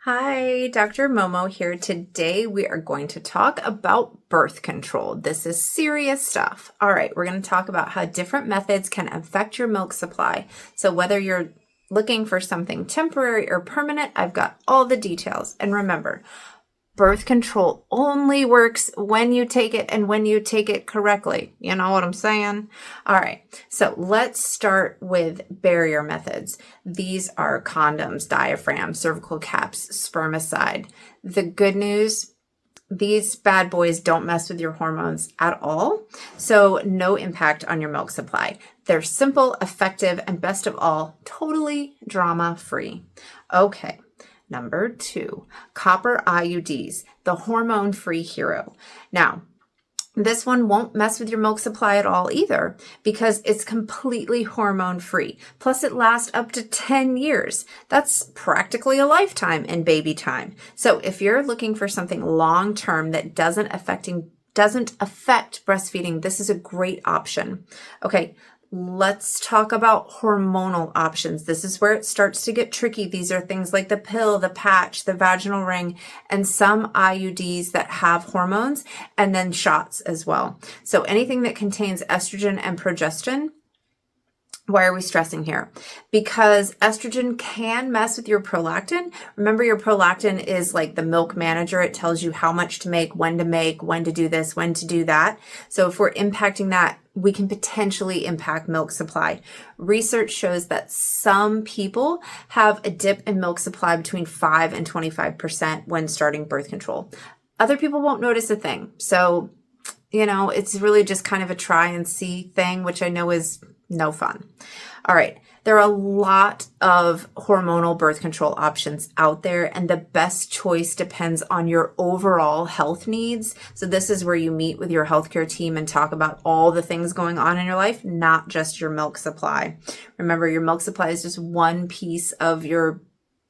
Hi, Dr. Momo here. Today we are going to talk about birth control. This is serious stuff. All right, we're going to talk about how different methods can affect your milk supply. So whether you're looking for something temporary or permanent, I've got all the details. And remember, birth control only works when you take it and when you take it correctly. You know what I'm saying? All right. So let's start with barrier methods. These are condoms, diaphragm, cervical caps, spermicide. The good news, these bad boys don't mess with your hormones at all. So no impact on your milk supply. They're simple, effective, and best of all, totally drama-free. Okay. Number 2, copper IUDs, the hormone-free hero. Now, this one won't mess with your milk supply at all either because it's completely hormone-free. Plus, it lasts up to 10 years. That's practically a lifetime in baby time. So if you're looking for something long-term that doesn't affect breastfeeding, this is a great option. Okay. Let's talk about hormonal options. This is where it starts to get tricky. These are things like the pill, the patch, the vaginal ring, and some IUDs that have hormones, and then shots as well. So anything that contains estrogen and progestin. Why are we stressing here? Because estrogen can mess with your prolactin. Remember, your prolactin is like the milk manager. It tells you how much to make, when to do this, when to do that. So if we're impacting that, we can potentially impact milk supply. Research shows that some people have a dip in milk supply between 5 and 25% when starting birth control. Other people won't notice a thing. So, it's really just kind of a try and see thing, which I know is no fun. All right. There are a lot of hormonal birth control options out there, and the best choice depends on your overall health needs. So this is where you meet with your healthcare team and talk about all the things going on in your life, not just your milk supply. Remember, your milk supply is just one piece of your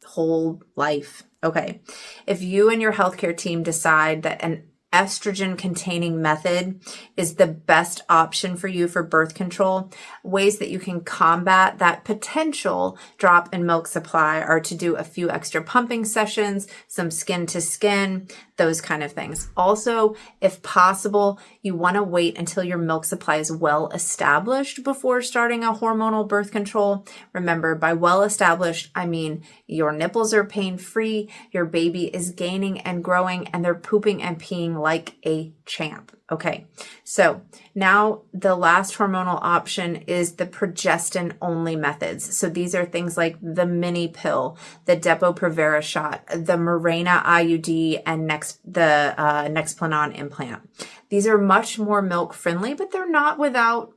whole life. Okay. If you and your healthcare team decide that an estrogen containing method is the best option for you for birth control, ways that you can combat that potential drop in milk supply are to do a few extra pumping sessions, some skin to skin, those kind of things. Also, if possible, you want to wait until your milk supply is well established before starting a hormonal birth control. Remember, by well established, I mean your nipples are pain-free, your baby is gaining and growing, and they're pooping and peeing like a champ. Okay, so now the last hormonal option is the progestin only methods. So these are things like the mini pill, the Depo-Provera shot, the Mirena IUD, and the Nexplanon implant. These are much more milk friendly, but they're not without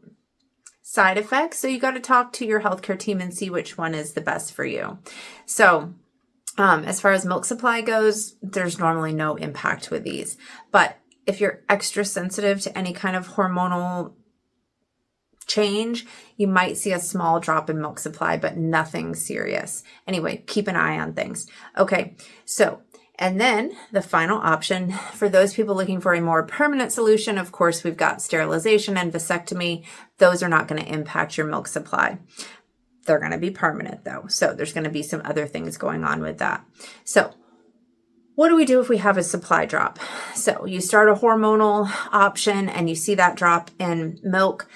side effects. So you got to talk to your healthcare team and see which one is the best for you. So as far as milk supply goes, there's normally no impact with these, but if you're extra sensitive to any kind of hormonal change, you might see a small drop in milk supply, but nothing serious. Anyway, keep an eye on things. Okay, so, and then the final option for those people looking for a more permanent solution, of course, we've got sterilization and vasectomy. Those are not going to impact your milk supply. They're going to be permanent though. So there's going to be some other things going on with that. So what do we do if we have a supply drop? So you start a hormonal option and you see that drop in milk.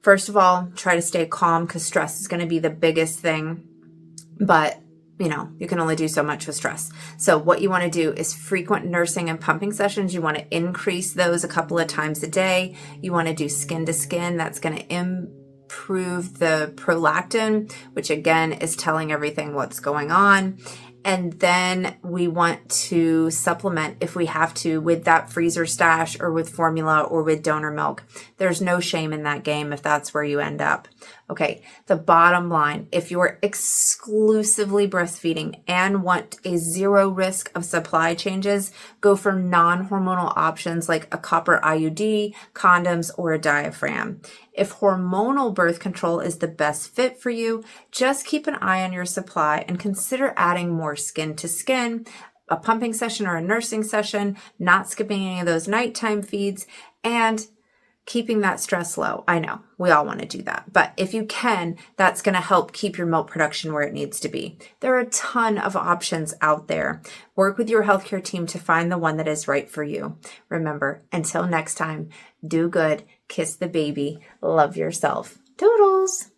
First of all, try to stay calm because stress is going to be the biggest thing. But, you can only do so much with stress. So what you want to do is frequent nursing and pumping sessions. You want to increase those a couple of times a day. You want to do skin to skin. That's going to improve the prolactin, which again is telling everything what's going on. And then we want to supplement if we have to with that freezer stash or with formula or with donor milk. There's no shame in that game if that's where you end up. Okay, the bottom line, if you're exclusively breastfeeding and want a zero risk of supply changes, go for non-hormonal options like a copper IUD, condoms, or a diaphragm. If hormonal birth control is the best fit for you, just keep an eye on your supply and consider adding more skin to skin, a pumping session or a nursing session, not skipping any of those nighttime feeds, and keeping that stress low. I know we all want to do that, but if you can, that's going to help keep your milk production where it needs to be. There are a ton of options out there. Work with your healthcare team to find the one that is right for you. Remember, until next time, do good, kiss the baby, love yourself. Toodles!